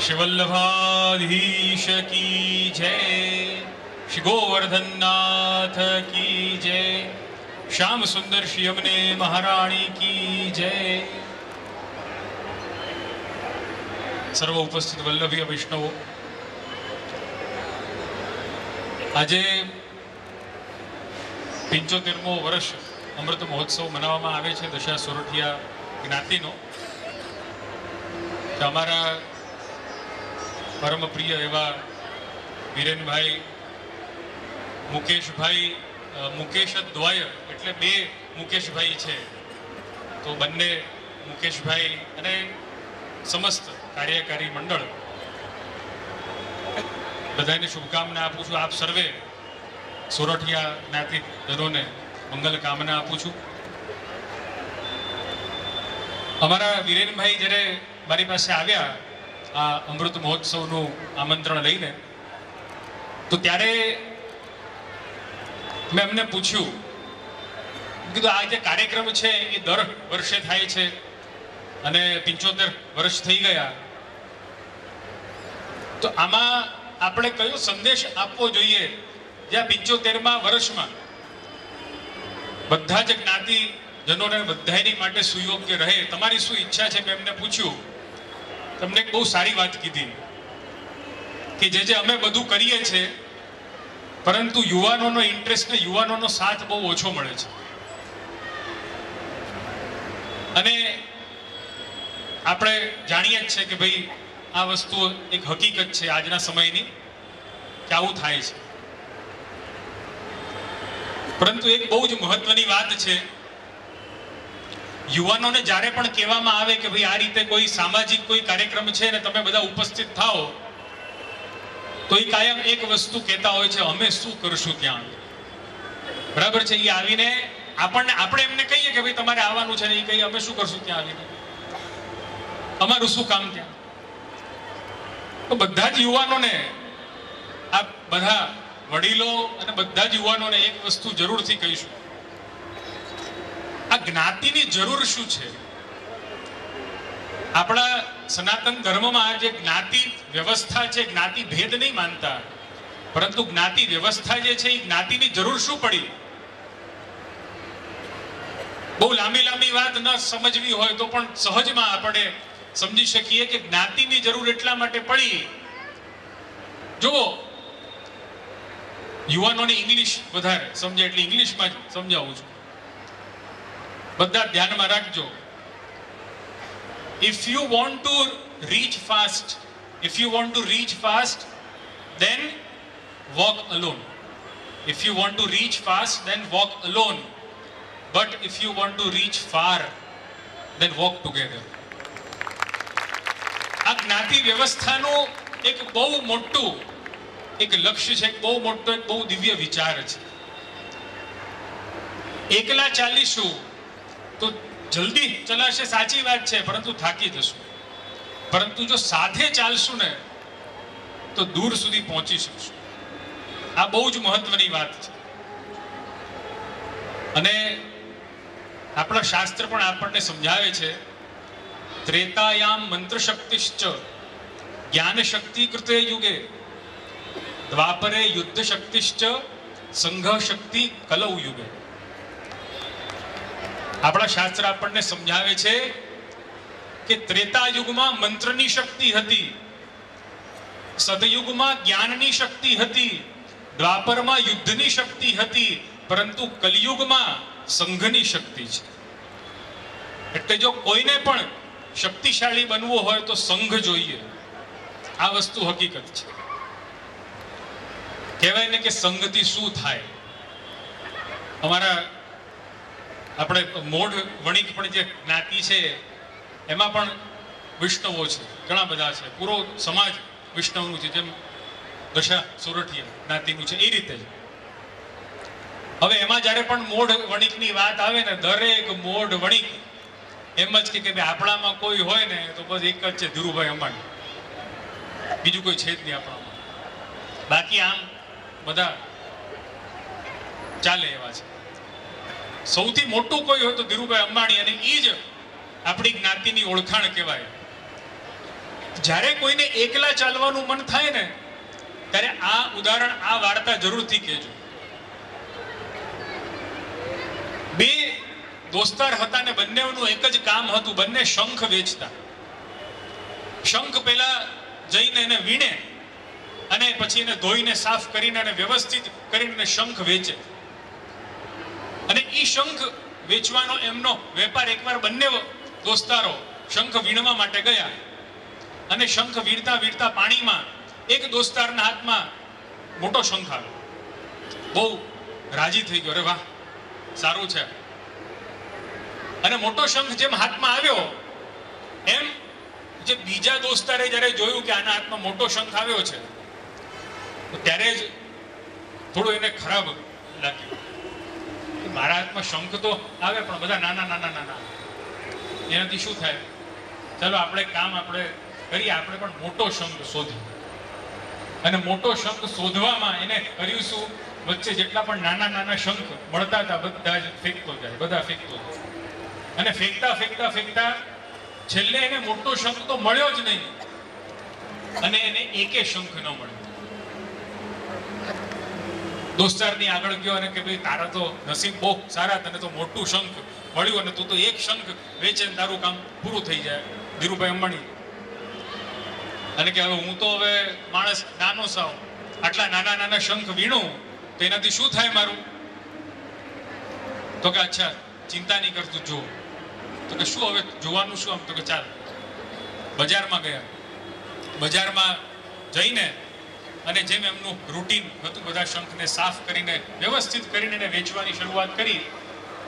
श्री वल्लभाधीश की जय, श्री गोवर्धन नाथ की जय, श्याम सुंदर श्री यमुने महाराणी की जय। सर्व उपस्थित वल्लभीय वैष्णवो, આજે 75મો વર્ષ અમૃત મહોત્સવ મનાવવામાં આવે છે દશા સોરઠિયા જ્ઞાતિનો। અમારા પરમ પ્રિય એવા વીરેનભાઈ મુકેશભાઈ, મુકેશ દ્વય એટલે બે મુકેશભાઈ છે, તો બંને મુકેશભાઈ અને સમસ્ત કાર્યકારી મંડળ બધાને શુભકામના આપું છું। આપ સર્વે સોરઠિયા જ્ઞાતિજનોને મંગલ કામના આપું છું। અમારા વીરેનભાઈ જ્યારે મારી પાસે આવ્યા આ અમૃત મહોત્સવનું આમંત્રણ લઈને, તો ત્યારે મેં એમને પૂછ્યું, કીધું આ જે કાર્યક્રમ છે એ દર વર્ષે થાય છે અને 75 વર્ષ થઈ ગયા, તો આમાં આપણે કયો સંદેશ આપવો જોઈએ જ્યાં 75મા વર્ષમાં બધા જ જ્ઞાતિજનોને બધાની માટે સુયોગ્ય રહે। તમારી શું ઈચ્છા છે? મેં એમને પૂછ્યું। તમને એક બહુ સારી વાત કીધી કે જે અમે બધું કરીએ છીએ, પરંતુ યુવાનોનો ઇન્ટરેસ્ટ ને યુવાનોનો સાથ બહુ ઓછો મળે છે, અને આપણે જાણીએ જ છે કે ભાઈ આ વસ્તુ એક હકીકત છે આજના સમયની કે આવું થાય છે। પરંતુ એક બહુ જ મહત્વની વાત છે, યુવાનોને જ્યારે પણ કહેવામાં આવે કે ભાઈ આ રીતે કોઈ સામાજિક કોઈ કાર્યક્રમ છે ને તમે બધા ઉપસ્થિત થાઓ, તો એ કાયમ એક વસ્તુ કહેતા હોય છે, અમે શું કરશું ત્યાં? બરાબર છે? એ આવીને આપણે એમને કહીએ કે ભાઈ તમારે આવવાનું છે ને, એ કહીએ અમે શું કરશું ત્યાં આવીને, અમારું શું કામ ત્યાં? તો બધા જ યુવાનોને, આ બધા વડીલો અને બધા જ યુવાનોને એક વસ્તુ જરૂરથી કહીશું, આ જ્ઞાતિની જરૂર શું છે? આપણા સનાતન ધર્મમાં જે જ્ઞાતિ વ્યવસ્થા છે, જ્ઞાતિ ભેદ નહીં માનતા, પરંતુ જ્ઞાતિ વ્યવસ્થા જે છે એ જ્ઞાતિની જરૂર શું પડી? બહુ લાંબી વાત ન સમજવી હોય તો પણ સહજમાં આપણે સમજી શકીએ કે જ્ઞાતિની જરૂર એટલા માટે પડી। જો યુવાનોને ઇંગ્લિશ વધારે સમજે એટલે ઇંગ્લિશમાં જ સમજાવું છું, બધા ધ્યાનમાં રાખજો। If you want to reach fast, then walk alone. If you want to reach fast, then walk alone. But if you want to reach far, then walk together. આ જ્ઞાતિ વ્યવસ્થાનો એક બહુ મોટું એક લક્ષ્ય છે, એક બહુ મોટો એક બહુ દિવ્ય વિચાર છે। એકલા ચાલીશું તો જલ્દી ચલાશે, સાચી વાત છે, પરંતુ થાકી જશું। પરંતુ જો સાથે ચાલશું ને તો દૂર સુધી પહોંચી શકશું। આ બહુ જ મહત્વની વાત છે, અને આપણા શાસ્ત્ર પણ આપણને સમજાવે છે, ત્રેતાયામ મંત્ર શક્તિશ્ચ જ્ઞાન શક્તિ કૃતે યુગે, દ્વાપરે યુદ્ધ શક્તિશ્ચ સંઘ શક્તિ કલૌ યુગે। આપણા શાસ્ત્ર આપણને સમજાવે છે કે ત્રેતા યુગમાં મંત્રની શક્તિ હતી, સતયુગમાં જ્ઞાનની શક્તિ હતી, દ્વાપરમાં યુદ્ધની શક્તિ હતી, પરંતુ કલિયુગમાં સંઘની શક્તિ છે। એટલે જો કોઈને પણ શક્તિશાળી બનવું હોય તો સંઘ જોઈએ। આ વસ્તુ હકીકત છે। કહેવાય ને કે સંઘથી શું થાય? અમારા આપણે મોઢ વણિક પણ જે જ્ઞાતિ છે એમાં પણ વૈષ્ણવો છે, ઘણા બધા છે, પૂરો સમાજ વૈષ્ણવનું છે, જેમ દશા સોરઠિયા જ્ઞાતિનું છે એ રીતે જ। હવે એમાં જ્યારે પણ મોઢ વણિકની વાત આવે ને, દરેક મોઢ વણિક એમ જ કે ભાઈ આપણામાં કોઈ હોય ને તો બસ એક જ છે, ધીરુભાઈ અંબાણી, બીજું કોઈ છે જ નહીં આપણામાં, બાકી આમ બધા ચાલે એવા છે। સૌથી મોટું કોઈ હોય તો ધીરુભાઈ અંબાણી, અને એ જ આપણી જ્ઞાતિની ઓળખાણ કહેવાય। જ્યારે કોઈને એકલા ચાલવાનું મન થાય ને ત્યારે આ ઉદાહરણ, આ વાર્તા જરૂરથી કહેજો. બે દોસ્તાર હતા ને બંનેનું એક જ કામ હતું, બંને શંખ વેચતા. શંખ પેલા જઈને એને વીણે અને પછી એને ધોઈને સાફ કરીને અને વ્યવસ્થિત કરીને શંખ વેચે. અને ઈ શંખ વેચવાનો એમનો વેપાર એકવાર બંને દોસ્તારો શંખ વીણવા માટે ગયા અને શંખ વીણતા વીણતા પાણીમાં એક દોસ્તારના હાથમાં મોટો શંખ આવ્યો. બહુ રાજી થઈ ગયો, અરે વાહ સારું છે. અને મોટો શંખ જેમ હાથમાં આવ્યો એમ જે બીજા દોસ્તારે જ્યારે જોયું કે આના હાથમાં મોટો શંખ આવ્યો છે ત્યારે જ થોડું એને ખરાબ લાગ્યું. મારા હાથમાં શંખ તો આવે પણ બધા નાના નાના નાના, એનાથી શું થાય? ચાલો આપણે કામ કરીએ, આપણે પણ મોટો શંખ શોધીએ. અને મોટો શંખ શોધવામાં એને કર્યું શું? વચ્ચે જેટલા પણ નાના નાના શંખ મળતા હતા બધા જ ફેંકતો જાય, બધા ફેંકતો જાય. અને ફેંકતા ફેંકતા ફેંકતા છેલ્લે એને મોટો શંખ તો મળ્યો જ નહીં અને એને એકે શંખ ન મળ્યો. દોસ્તારની આગળ ગયો અને કે ભાઈ તારા તો નસીબ બહુ સારા, તને તો મોટું શંખ મળ્યું અને તું તો એક શંખ વેચે ને તારું કામ પૂરું થઈ જાય. ધીરુભાઈ અંબાણી. અને કે હવે માણસ નાનો સાવ, આટલા નાના નાના શંખ વીણું તો એનાથી શું થાય મારું? તો કે અચ્છા ચિંતા નહીં કરતું, જો. તો કે શું હવે જોવાનું શું? આમ તો કે ચાલ. બજારમાં ગયા. બજારમાં જઈને અને જેમ એમનું રૂટીન હતું બધા શંખને સાફ કરીને વ્યવસ્થિત કરીને એને વેચવાની શરૂઆત કરી.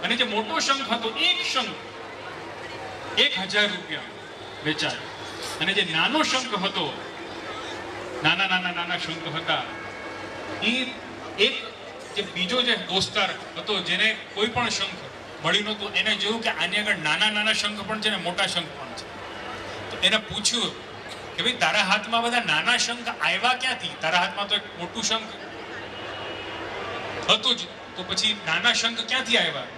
અને જે મોટો શંખ હતો એક શંખ 1000 રૂપિયા વેચાય. અને જે નાનો શંખ હતો, નાના નાના નાના શંખ હતા, એ એક જે બીજો જે દોસ્તાર હતો જેને કોઈ પણ શંખ મળી નહોતું, એને જોયું કે આની આગળ નાના નાના શંખ પણ છે ને મોટા શંખ પણ છે. તો એને પૂછ્યું કે ભાઈ તારા હાથમાં બધા નાના શંખ આવ્યા ક્યાંથી? તારા હાથમાં તો એક મોટું શંખ હતું જ, તો પછી નાના શંખ ક્યાંથી આવ્યા?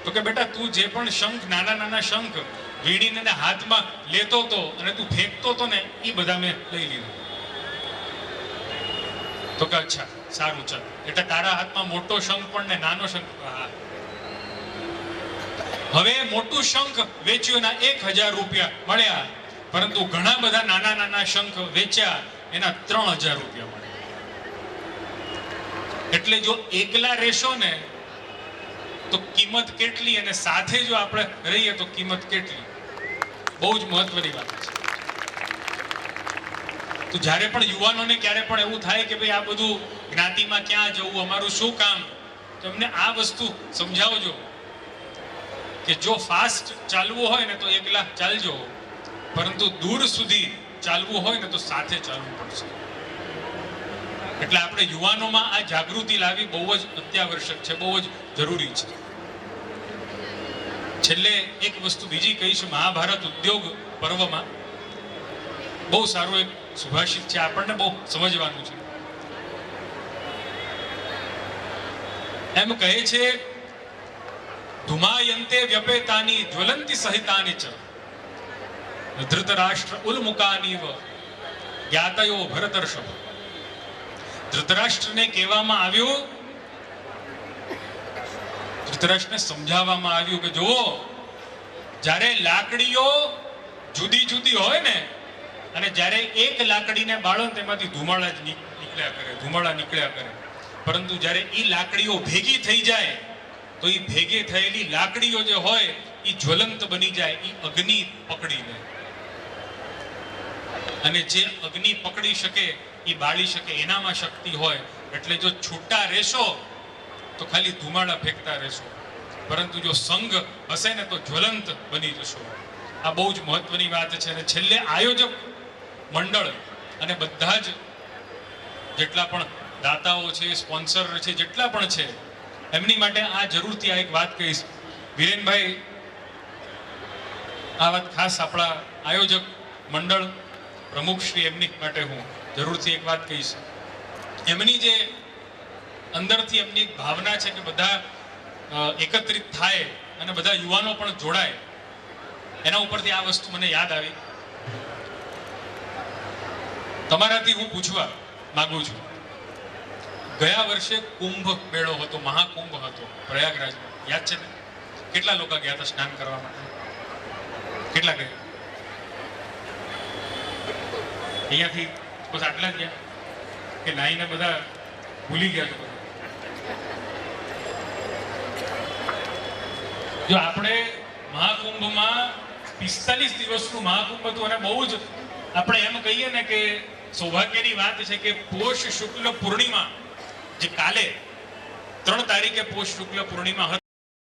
તો કે બેટા તું જે પણ શંખ નાના નાના શંખ વીણીને હાથમાં લેતો હતો અને તું ફેંકતો હતો ને એ બધા મેં લઈ લીધું. તો કે અચ્છા સારું ચાલ, એટલે તારા હાથમાં મોટો શંખ પણ ને નાનો શંખ. હવે મોટું શંખ વેચ્યું ના 1000 રૂપિયા મળ્યા, પરંતુ ઘણા બધા નાના નાના શંખ વેચ્યા એના 3000 રૂપિયા મળ્યા. એટલે જો એકલા રહેશો ને તો કિંમત કેટલી, અને સાથે જો આપણે રહીએ તો કિંમત કેટલી. બહુ જ મહત્વની વાત છે. તો જ્યારે પણ યુવાનોને ક્યારે પણ એવું થાય કે ભાઈ આ બધું જ્ઞાતિમાં ક્યાં જવું, અમારું શું કામ, તો એમને આ વસ્તુ સમજાવજો કે જો ફાસ્ટ ચાલવું હોય ને તો એકલા ચાલજો, પરંતુ દૂર સુધી ચાલવું હોય ને તો સાથે ચાલવું પડશે. એટલે આપણે યુવાનોમાં આ જાગૃતિ લાવવી બહુ જ અત્યાવશ્યક છે, બહુ જ જરૂરી છે. છેલ્લે એક વસ્તુ બીજી કહીશ. મહાભારત ઉદ્યોગ પર્વમાં બહુ સારું એક સુભાષિત છે, આપણને બહુ સમજવાનું છે. એમ કહે છે ધુમાયંતે વ્યપેતાની જ્વલંતી સહિતાની ચ ધૃતરાષ્ટ્ર ઉલ્મુકાનીવ જ્ઞાતયો ભરતર્ષભ. ધૃતરાષ્ટ્રને કહેવામાં આવ્યું, ધૃતરાષ્ટ્રને સમજાવવામાં આવ્યું કે જુઓ, જ્યારે લાકડીઓ જુદી જુદી હોય ને અને જ્યારે એક લાકડીને બાળો તેમાંથી ધુમાડા જ નીકળ્યા કરે, પરંતુ જ્યારે એ લાકડીઓ ભેગી થઈ જાય તો એ ભેગી થયેલી લાકડીઓ જે હોય એ જ્વલંત બની જાય, એ અગ્નિ પકડી લે. અને જે અગ્નિ પકડી શકે એ બાળી શકે, એનામાં શક્તિ હોય. એટલે જો છૂટા રહેશો તો ખાલી ધુમાડા ફેંકતા રહેશો, પરંતુ જો સંઘ હશે ને તો જ્વલંત બની જશો. આ બહુ જ મહત્વની વાત છે. અને છેલ્લે આયોજક મંડળ અને બધા જ જેટલા પણ દાતાઓ છે, સ્પોન્સર છે, જેટલા પણ છે, એમની માટે આ જરૂરથી આ એક વાત કહીશ. વિરેનભાઈ, આ વાત ખાસ આપણા આયોજક મંડળ પ્રમુખ શ્રી એમની માટે હું જરૂરથી એક વાત કહીશ. એમની જે અંદરથી એમની એક ભાવના છે કે બધા એકત્રિત થાય અને બધા યુવાનો પણ જોડાય, એના ઉપરથી આ વસ્તુ મને યાદ આવી. તમારાથી હું પૂછવા માંગુ છું, ગયા વર્ષે કુંભ મેળો હતો, મહાકુંભ હતો પ્રયાગરાજમાં, યાદ છે ને? કેટલા લોકો ગયા હતા સ્નાન કરવા માટે? કેટલા ગયા? અહીંયાથી બસ આટલા જ ગયા કે નાઈને બધા ભૂલી ગયા? તો જો આપણે મહાકુંભમાં 45 દિવસનું મહાકુંભ હતું અને બહુ જ આપણે એમ કહીએ ને કે સૌભાગ્યની વાત છે કે પોષ શુક્લ પૂર્ણિમા, જે કાલે 3 તારીખે પોષ શુક્લ પૂર્ણિમા હતી,